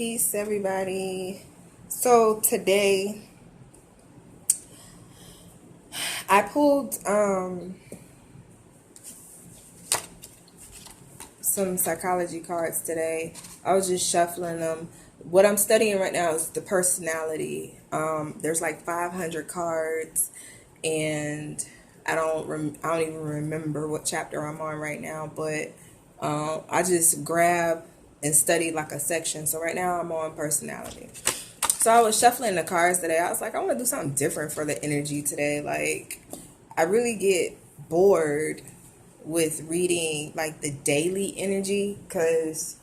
Peace, everybody. So today I pulled some psychology cards today. I was just shuffling them. What I'm studying right now is the personality. There's like 500 cards, and I don't even remember what chapter I'm on right now. But I just grab and study like a section. So right now I'm on personality. So I was shuffling the cards today. I was like, I want to do something different for the energy today. Like, I really get bored with reading like the daily energy, because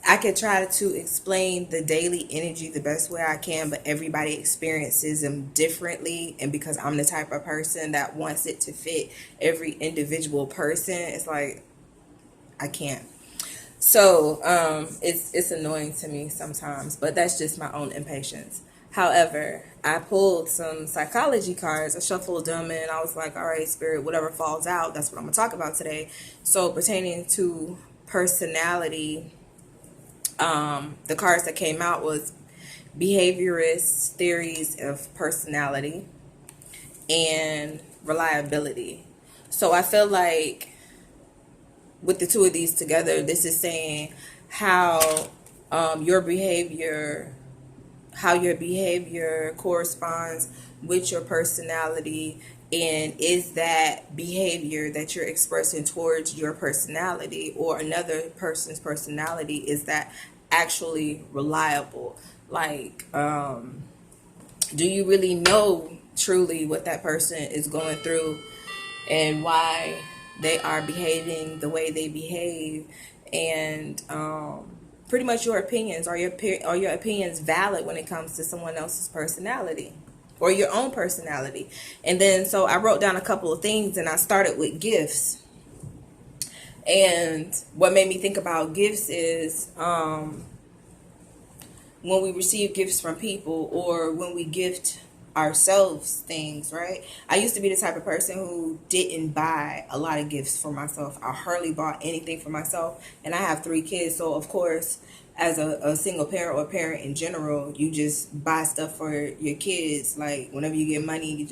I could try to explain the daily energy the best way I can, but everybody experiences them differently. And because I'm the type of person that wants it to fit every individual person, it's like I can't. So it's annoying to me sometimes, but that's just my own impatience. However, I pulled some psychology cards, I shuffled them, and I was like, all right, spirit, whatever falls out, that's what I'm going to talk about today. So pertaining to personality, the cards that came out was behaviorist theories of personality and reliability. So I feel like with the two of these together, this is saying how your behavior corresponds with your personality, and is that behavior that you're expressing towards your personality or another person's personality, is that actually reliable? Like, do you really know truly what that person is going through and why they are behaving the way they behave? And pretty much your opinions, are your opinions valid when it comes to someone else's personality or your own personality? And then so I wrote down a couple of things, and I started with gifts. And what made me think about gifts is when we receive gifts from people, or when we gift ourselves things, right? I used to be the type of person who didn't buy a lot of gifts for myself. I hardly bought anything for myself, and I have 3 kids, so of course, as a single parent or parent in general, you just buy stuff for your kids. Like, whenever you get money,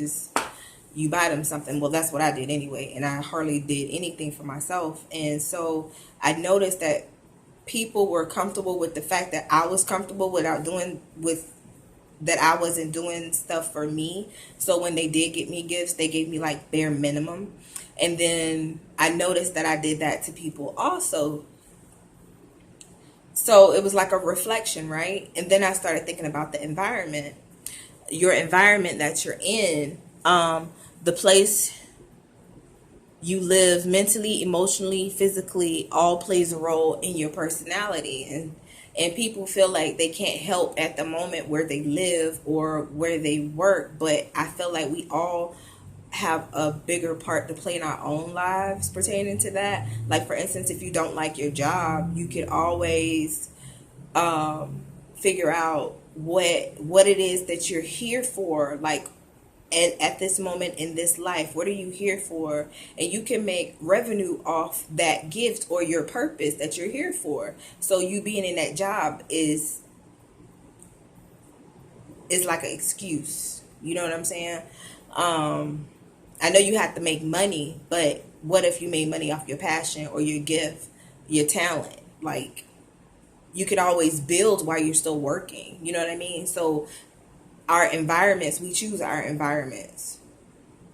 you buy them something. Well, that's what I did anyway, and I hardly did anything for myself. And so I noticed that people were comfortable with the fact that I was comfortable that I wasn't doing stuff for me. So when they did get me gifts, they gave me like bare minimum. And then I noticed that I did that to people also. So it was like a reflection, right? And then I started thinking about the environment, your environment that you're in, the place you live mentally, emotionally, physically, all plays a role in your personality. And people feel like they can't help at the moment where they live or where they work, but I feel like we all have a bigger part to play in our own lives pertaining to that. Like, for instance, if you don't like your job, you could always figure out what it is that you're here for. Like, at this moment in this life, what are you here for? And you can make revenue off that gift or your purpose that you're here for. So you being in that job is like an excuse. You know what I'm saying? I know you have to make money, but what if you made money off your passion or your gift, your talent? Like, you could always build while you're still working. You know what I mean? So our environments, we choose our environments.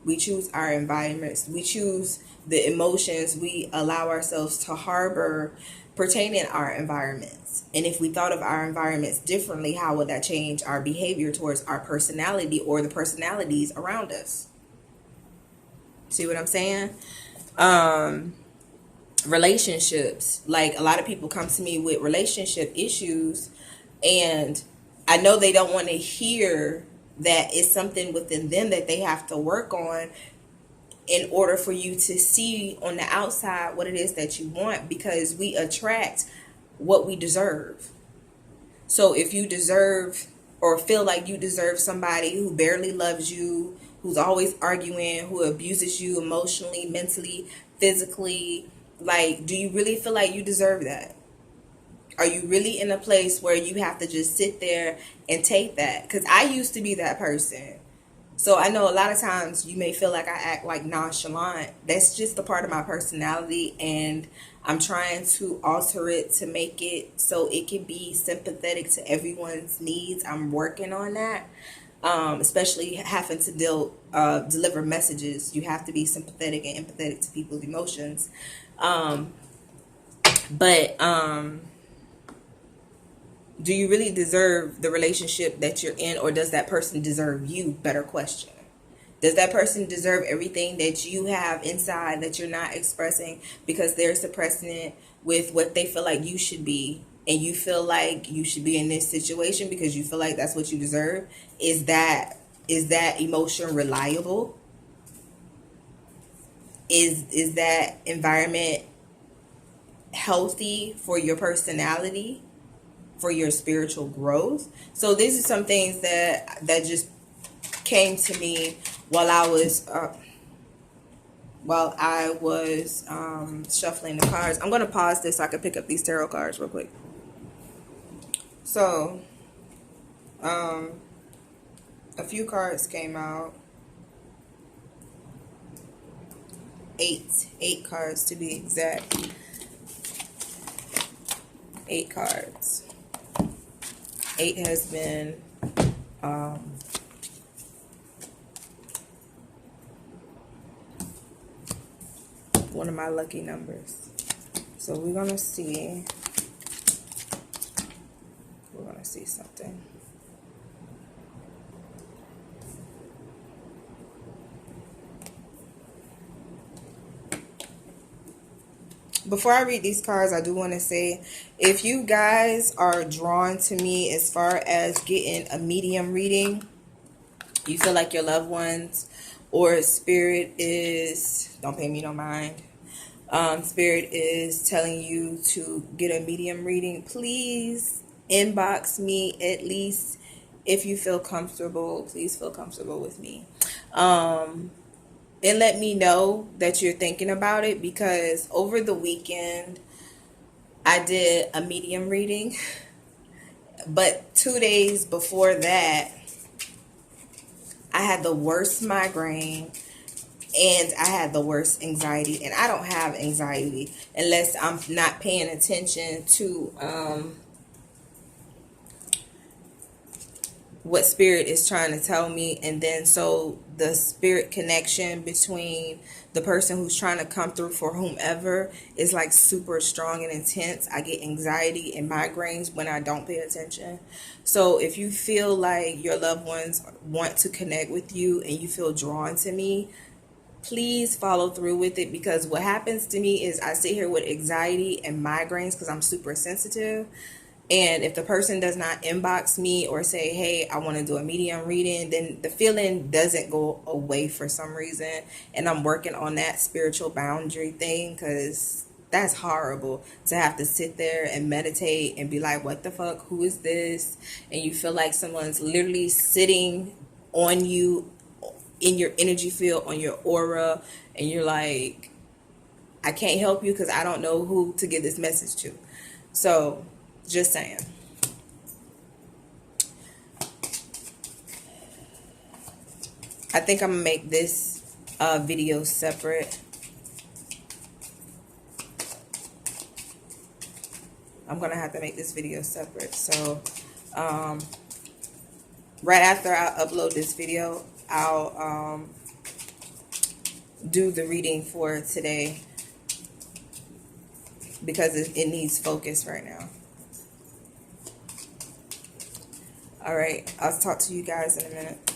We choose our environments. We choose the emotions we allow ourselves to harbor pertaining our environments. And if we thought of our environments differently, how would that change our behavior towards our personality or the personalities around us? See what I'm saying? Relationships. Like, a lot of people come to me with relationship issues, and I know they don't want to hear that it's something within them that they have to work on in order for you to see on the outside what it is that you want, because we attract what we deserve. So if you deserve or feel like you deserve somebody who barely loves you, who's always arguing, who abuses you emotionally, mentally, physically, like, do you really feel like you deserve that? Are you really in a place where you have to just sit there and take that? Because I used to be that person. So I know a lot of times you may feel like I act like nonchalant. That's just a part of my personality, and I'm trying to alter it to make it so it can be sympathetic to everyone's needs. I'm working on that. Especially having to deliver messages, you have to be sympathetic and empathetic to people's emotions. But do you really deserve the relationship that you're in, or does that person deserve you? Better question. Does that person deserve everything that you have inside that you're not expressing because they're suppressing it with what they feel like you should be, and you feel like you should be in this situation because you feel like that's what you deserve? Is that emotion reliable? Is that environment healthy for your personality, for your spiritual growth? So these are some things that just came to me while I was shuffling the cards. I'm gonna pause this so I can pick up these tarot cards real quick. So a few cards came out. Eight cards to be exact. 8 cards. 8 has been one of my lucky numbers. So we're gonna see something. Before I read these cards, I do want to say, if you guys are drawn to me as far as getting a medium reading, you feel like your loved ones or spirit is, don't pay me no mind, spirit is telling you to get a medium reading, please inbox me, at least if you feel comfortable. Please feel comfortable with me. And let me know that you're thinking about it, because over the weekend I did a medium reading, but 2 days before that I had the worst migraine and I had the worst anxiety. And I don't have anxiety unless I'm not paying attention to what spirit is trying to tell me. And then so the spirit connection between the person who's trying to come through for whomever is like super strong and intense. I get anxiety and migraines when I don't pay attention. So if you feel like your loved ones want to connect with you and you feel drawn to me, please follow through with it, because what happens to me is I sit here with anxiety and migraines because I'm super sensitive. And if the person does not inbox me or say, hey, I want to do a medium reading, then the feeling doesn't go away for some reason. And I'm working on that spiritual boundary thing, because that's horrible to have to sit there and meditate and be like, what the fuck? Who is this? And you feel like someone's literally sitting on you, in your energy field, on your aura. And you're like, I can't help you because I don't know who to give this message to. So just saying. I think I'm gonna make this video separate. I'm gonna have to make this video separate. So right after I upload this video, I'll do the reading for today, because it needs focus right now. All right, I'll talk to you guys in a minute.